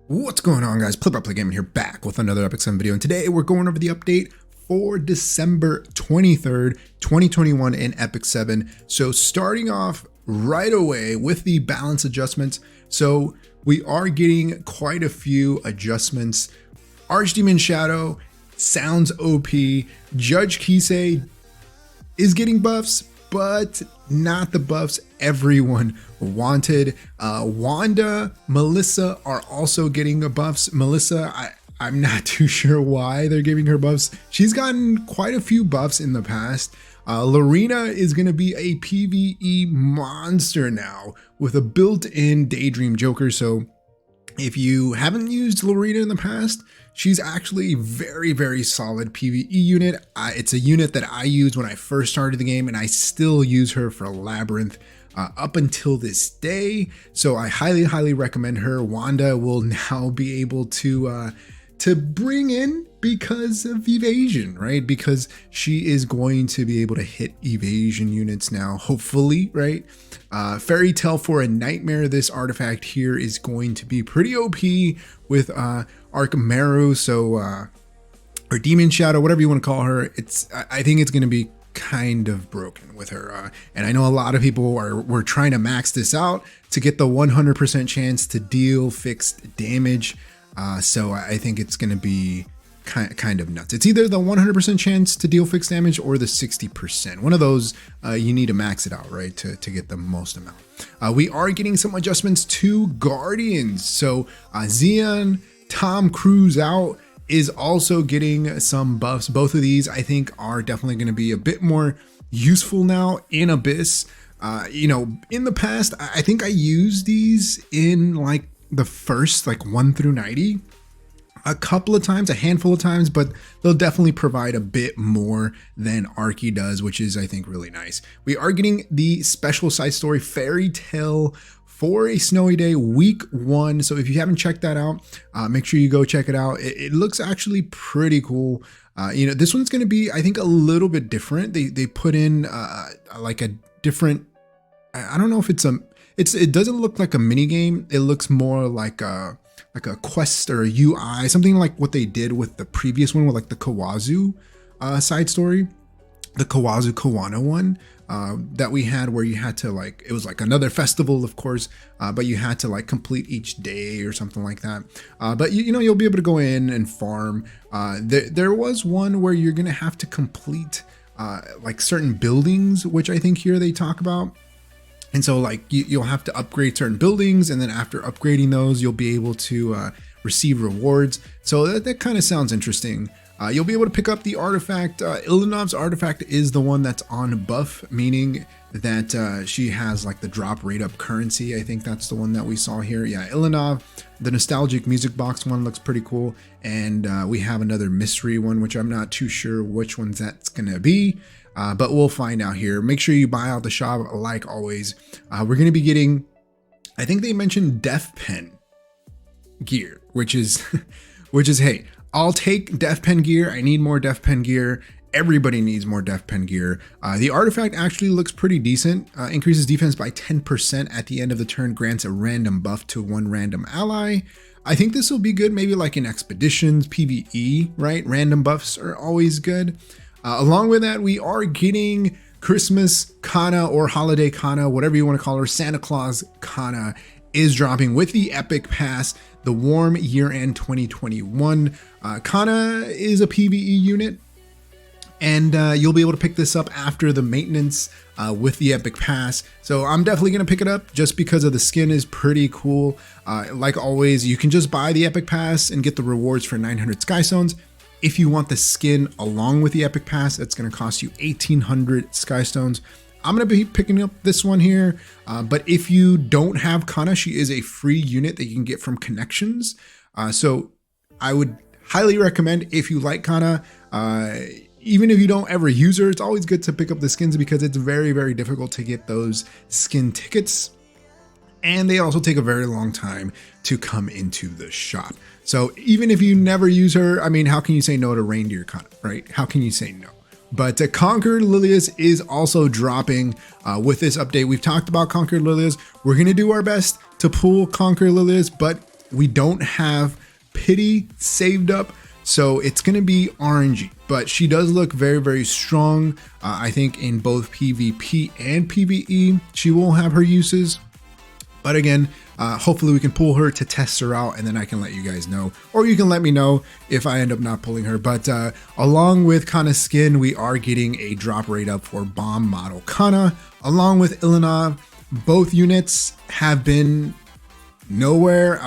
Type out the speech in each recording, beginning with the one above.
What's going on, guys? Play Gaming here, back with another Epic 7 video, and today we're going over the update for December 23rd, 2021 in Epic 7. So starting off right away with the balance adjustments. So we are getting quite a few adjustments. Archdemon Shadow sounds OP. Judge Kisei is getting buffs, but not the buffs everyone wanted. Wanda, Melissa are also getting buffs. Melissa, I'm not too sure why they're giving her buffs. She's gotten quite a few buffs in the past. Lorena is going to be a PvE monster now with a built-in Daydream Joker. So if you haven't used Lorena in the past, she's actually a very solid PvE unit. It's a unit that I used when I first started the game, and I still use her for Labyrinth up until this day. So I highly recommend her. Wanda will now be able to bring in because of evasion, right? Because she is going to be able to hit evasion units now, hopefully, right? Fairy Tale for a Nightmare. This artifact here is going to be pretty OP with Archimeru, so or Demon Shadow, whatever you want to call her. I think it's going to be kind of broken with her, and I know a lot of people were trying to max this out to get the 100% chance to deal fixed damage. So I think it's going to be kind of nuts. It's either the 100% chance to deal fixed damage or the 60%. One of those, you need to max it out, right, to get the most amount. We are getting some adjustments to Guardians. So Xeon, Tom Cruise out is also getting some buffs. Both of these, I think, are definitely going to be a bit more useful now in Abyss. You know, in the past, I think I used these in like the first 1 through 90 a couple of times, a handful of times, but they'll definitely provide a bit more than Archie does, which is, I think, really nice. We are getting the special side story Fairy Tale for a Snowy Day week 1. So if you haven't checked that out, make sure you go check it out. It looks actually pretty cool. You know, this one's going to be, I think, a little bit different. They put in like a different, I don't know if it doesn't look like a mini game. It looks more like a quest or a UI, something like what they did with the previous one with like the Kawazu side story, the Kawazu Kawano one that we had, where you had to it was like another festival, of course, but you had to complete each day or something like that. But you know, you'll be able to go in and farm. There was one where you're gonna have to complete like certain buildings, which I think here they talk about. And so you'll have to upgrade certain buildings, and then after upgrading those, you'll be able to receive rewards. So that kind of sounds interesting. You'll be able to pick up the artifact. Ilynav's artifact is the one that's on buff, meaning that she has like the drop Rateup currency. I think that's the one that we saw here. Yeah, Ilynav, the nostalgic music box one looks pretty cool. And we have another mystery one, which I'm not too sure which one's that's gonna be. But we'll find out here. Make sure you buy out the shop like always. We're going to be getting, I think they mentioned Death Pen gear, which is, hey, I'll take Death Pen gear. I need more Death Pen gear. Everybody needs more Death Pen gear. The artifact actually looks pretty decent. Increases defense by 10% at the end of the turn, grants a random buff to one random ally. I think this will be good, maybe like in expeditions, PvE, right? Random buffs are always good. Along with that, we are getting Christmas Kanna or Holiday Kanna, whatever you want to call her. Santa Claus Kanna is dropping with the Epic Pass, the Warm Year End 2021. Kanna is a PvE unit, and you'll be able to pick this up after the maintenance with the Epic Pass. So I'm definitely going to pick it up just because of the skin is pretty cool. Like always, you can just buy the Epic Pass and get the rewards for 900 Sky Stones. If you want the skin along with the Epic Pass, it's going to cost you 1,800 Sky Stones. I'm going to be picking up this one here. But if you don't have Kanna, she is a free unit that you can get from connections. So I would highly recommend, if you like Kanna, even if you don't ever use her, it's always good to pick up the skins because it's very difficult to get those skin tickets. And they also take a very long time to come into the shop. So even if you never use her, I mean, how can you say no to Reindeer Kanna, right? How can you say no? But Conqueror Lilias is also dropping with this update. We've talked about Conqueror Lilias. We're going to do our best to pull Conqueror Lilias, but We don't have pity saved up, so it's going to be RNG, but she does look very, very strong. I think in both PvP and PvE, she will have her uses. But again, hopefully we can pull her to test her out, and then I can let you guys know, or you can let me know if I end up not pulling her. But along with Kanna's skin, we are getting a drop rate up for bomb model Kanna, along with Ilynav. Both units have been nowhere.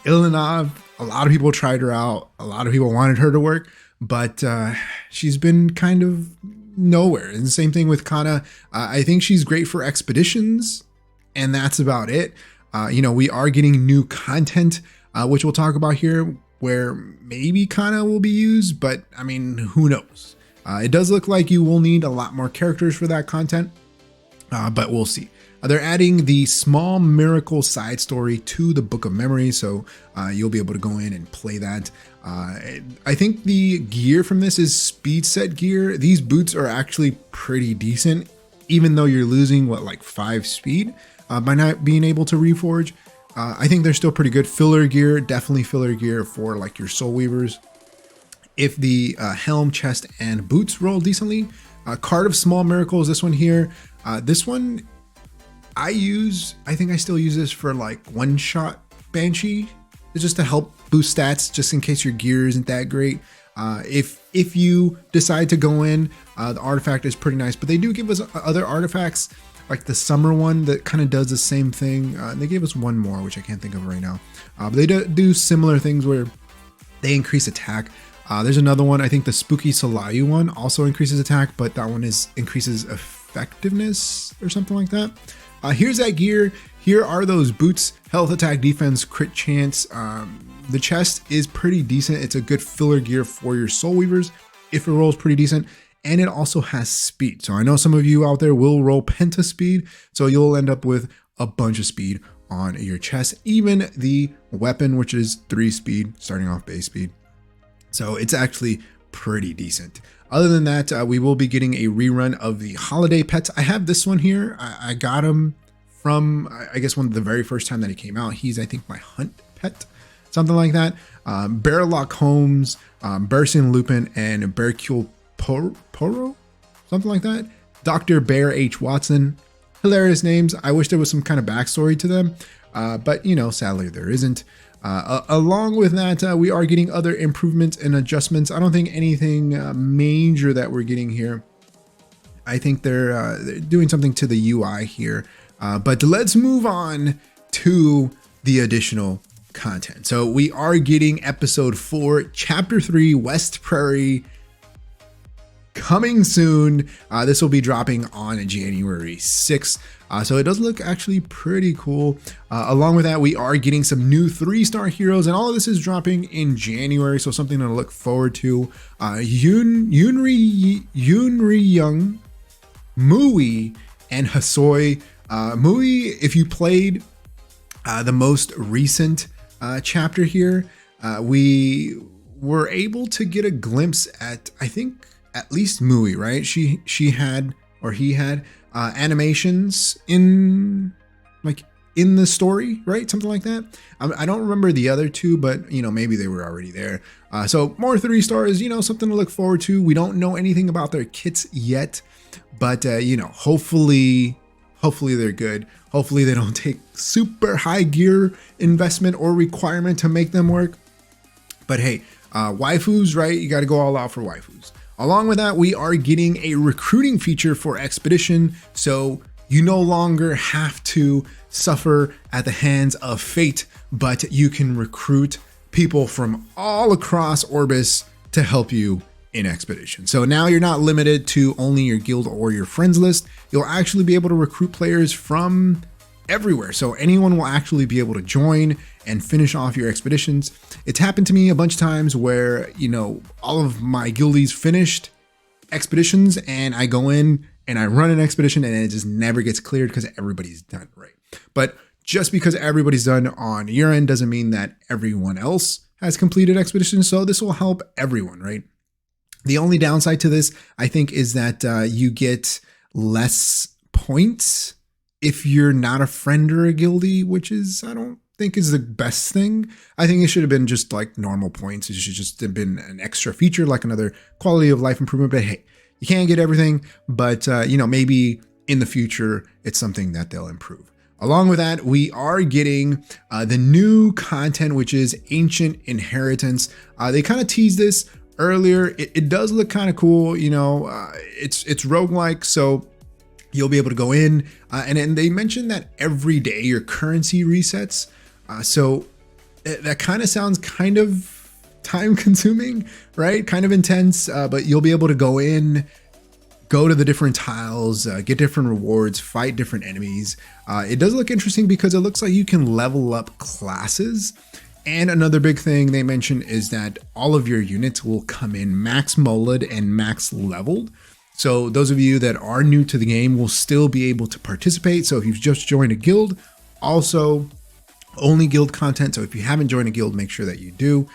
Ilynav, a lot of people tried her out. A lot of people wanted her to work, but she's been kind of nowhere. And the same thing with Kanna. I think she's great for expeditions, and that's about it. You know, we are getting new content, which we'll talk about here, where maybe Kanna will be used, but I mean, who knows? It does look like you will need a lot more characters for that content, but we'll see. They're adding the Small Miracle side story to the Book of Memory, so you'll be able to go in and play that. I think the gear from this is speed set gear. These boots are actually pretty decent, even though you're losing, what, like 5 speed by not being able to reforge. I think they're still pretty good. Filler gear, definitely filler gear for like your Soul Weavers. If the helm, chest, and boots roll decently. Card of Small Miracles, this one here. This one I think I still use this for like one-shot Banshee. It's just to help boost stats, just in case your gear isn't that great. If you decide to go in, the artifact is pretty nice, but they do give us other artifacts, like the summer one that kind of does the same thing. They gave us one more, which I can't think of right now. But they do similar things where they increase attack. There's another one, I think the Spooky Salayu one also increases attack, but that one increases effectiveness or something like that. Here's that gear. Here are those boots: health, attack, defense, crit chance. The chest is pretty decent. It's a good filler gear for your Soul Weavers if it rolls pretty decent. And it also has speed. So I know some of you out there will roll penta speed, so you'll end up with a bunch of speed on your chest. Even the weapon, which is 3 speed, starting off base speed. So it's actually pretty decent. Other than that, we will be getting a rerun of the holiday pets. I have this one here. I got him from, I guess, one of the very first time that he came out. He's, I think, my hunt pet, something like that. Bearlock Holmes, Burson Lupin, and Bearcule Poro, something like that. Dr. Bear H. Watson. Hilarious names. I wish there was some kind of backstory to them, but you know, sadly there isn't. Along with that, we are getting other improvements and adjustments. I don't think anything major that we're getting here. I think they're doing something to the UI here, but let's move on to the additional content. So we are getting episode 4, chapter 3, West Prairie, coming soon. This will be dropping on January 6th. So it does look actually pretty cool. Along with that, we are getting some new 3-star heroes, and all of this is dropping in January, so something to look forward to. Yunri Young, Mui, and Hasoi. Mui, if you played the most recent chapter here, we were able to get a glimpse at, I think, at least Mui, right? She had, or he had, animations in the story, right? Something like that. I don't remember the other 2, but you know, maybe they were already there. So more 3-stars, you know, something to look forward to. We don't know anything about their kits yet, but you know, hopefully they're good. Hopefully they don't take super high gear investment or requirement to make them work. But hey, waifus, right? You got to go all out for waifus. Along with that, we are getting a recruiting feature for Expedition, so you no longer have to suffer at the hands of fate, but you can recruit people from all across Orbis to help you in Expedition. So now you're not limited to only your guild or your friends list. You'll actually be able to recruit players from everywhere. So anyone will actually be able to join and finish off your expeditions. It's happened to me a bunch of times where, you know, all of my guildies finished expeditions and I go in and I run an expedition and it just never gets cleared because everybody's done, right? But just because everybody's done on your end doesn't mean that everyone else has completed expeditions. So this will help everyone, right? The only downside to this, I think, is that you get less points if you're not a friend or a guildie, which is, I don't think is the best thing. I think it should have been just like normal points. It should just have been an extra feature, like another quality of life improvement. But hey, you can't get everything, but you know, maybe in the future, it's something that they'll improve. Along with that, we are getting the new content, which is Ancient Inheritance. They kind of teased this earlier. It does look kind of cool. You know, it's roguelike, so you'll be able to go in and they mentioned that every day your currency resets. So that kind of sounds kind of time consuming, right? Kind of intense, but you'll be able to go in, go to the different tiles, get different rewards, fight different enemies. It does look interesting because it looks like you can level up classes. And another big thing they mentioned is that all of your units will come in max molded and max leveled. So those of you that are new to the game will still be able to participate. So if you've just joined a guild, also only guild content. So if you haven't joined a guild, make sure that you do.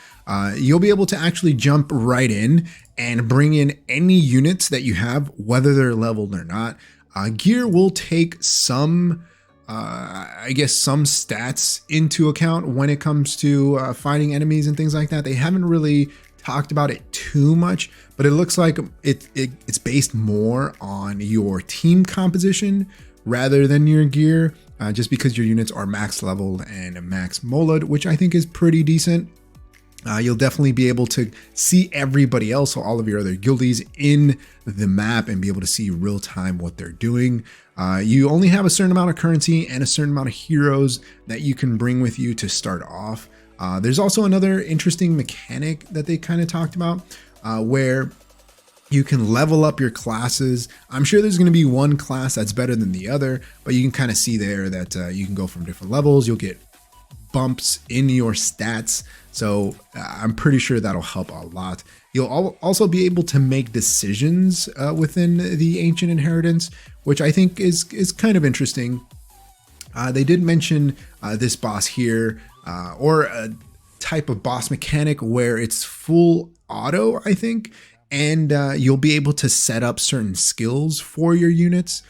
You'll be able to actually jump right in and bring in any units that you have, whether they're leveled or not. Gear will take some, I guess, some stats into account when it comes to fighting enemies and things like that. They haven't really talked about it too much, but it looks like it's based more on your team composition rather than your gear, just because your units are max leveled and max molded, which I think is pretty decent. You'll definitely be able to see everybody else, so all of your other guildies in the map, and be able to see real time what they're doing. You only have a certain amount of currency and a certain amount of heroes that you can bring with you to start off. There's also another interesting mechanic that they kind of talked about, where you can level up your classes. I'm sure there's going to be one class that's better than the other, but you can kind of see there that you can go from different levels. You'll get bumps in your stats. So I'm pretty sure that'll help a lot. You'll also be able to make decisions within the Ancient Inheritance, which I think is kind of interesting. They did mention this boss here, or a type of boss mechanic where it's full auto, I think, and you'll be able to set up certain skills for your units.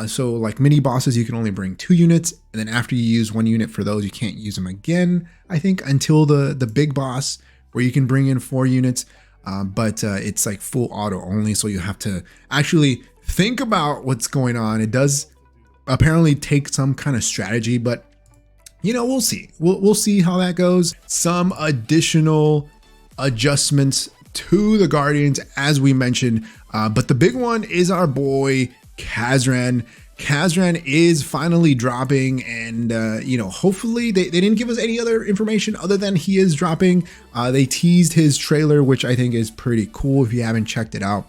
So like mini bosses, you can only bring 2 units, and then after you use 1 unit for those, you can't use them again, I think, until the big boss, where you can bring in 4 units, but it's like full auto only, so you have to actually think about what's going on. It does apparently take some kind of strategy, but you know, we'll see. We'll see how that goes. Some additional adjustments to the Guardians, as we mentioned, but the big one is our boy Kazran. Kazran is finally dropping, and you know, hopefully they didn't give us any other information other than he is dropping. They teased his trailer, which I think is pretty cool. If you haven't checked it out,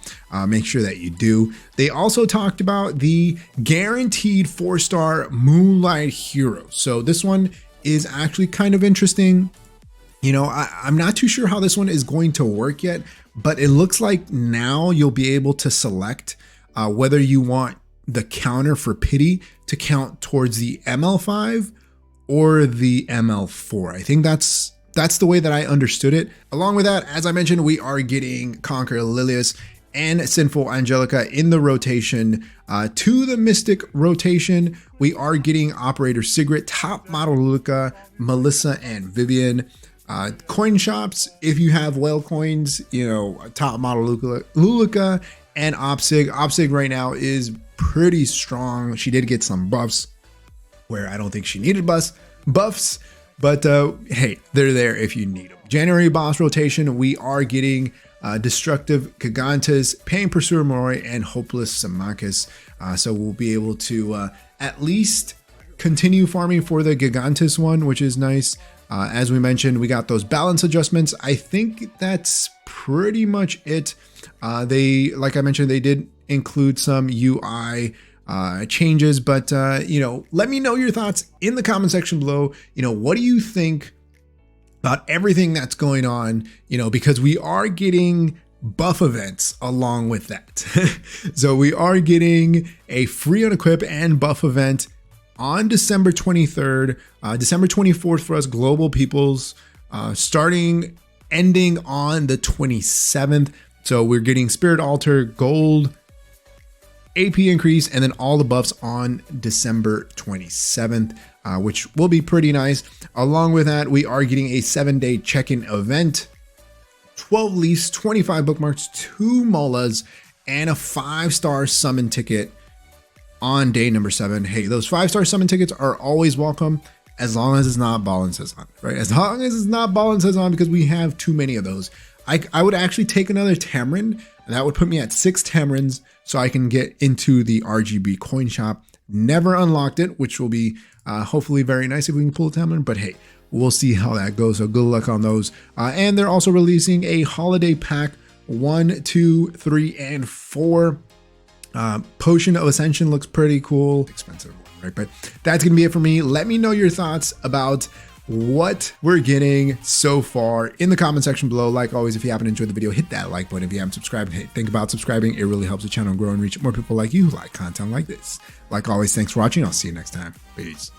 make sure that you do. They also talked about the guaranteed 4-star Moonlight Hero. So this one is actually kind of interesting. You know, I'm not too sure how this one is going to work yet, but it looks like now you'll be able to select whether you want the counter for pity to count towards the ML5 or the ML4. I think that's the way that I understood it. Along with that, as I mentioned, we are getting Conqueror Lilias and Sinful Angelica in the rotation. To the Mystic rotation, we are getting Operator Sigrid, Top Model Luca, Melissa, and Vivian. Coin shops, if you have whale coins, you know, Top Model Lulica and Opsig. Opsig right now is pretty strong. She did get some buffs where I don't think she needed buffs, but hey, they're there if you need them. January boss rotation, we are getting Destructive Gigantes, Pain Pursuer Moroi, and Hopeless Samakis. So we'll be able to at least continue farming for the Gigantes one, which is nice. As we mentioned, we got those balance adjustments. I think that's pretty much it. Like I mentioned, they did include some UI changes, but you know, let me know your thoughts in the comment section below. You know, what do you think about everything that's going on? You know, because we are getting buff events along with that. So we are getting a free Unequip and buff event on December 23rd, December 24th for us global peoples, ending on the 27th. So we're getting Spirit Altar, Gold, AP increase, and then all the buffs on December 27th. which will be pretty nice. Along with that, we are getting a 7-day check-in event, 12 lease, 25 bookmarks, 2 molas, and a 5-star summon ticket on day number 7. Hey, those 5-star summon tickets are always welcome as long as it's not Ball and Saison, right? As long as it's not Ball and Saison, because we have too many of those. I would actually take another Tamarind, and that would put me at 6 Tamarinds so I can get into the RGB coin shop. Never unlocked it, which will be hopefully very nice if we can pull a Tamarind, but hey, we'll see how that goes. So good luck on those. And they're also releasing a holiday pack 1, 2, 3, and 4. Potion of Ascension looks pretty cool. Expensive one, right? But that's gonna be it for me. Let me know your thoughts about what we're getting so far in the comment section below. Like always, if you haven't enjoyed the video, hit that like button. If you haven't subscribed, hey, think about subscribing. It really helps the channel grow and reach more people like you who like content like this. Like always, thanks for watching. I'll see you next time. Peace.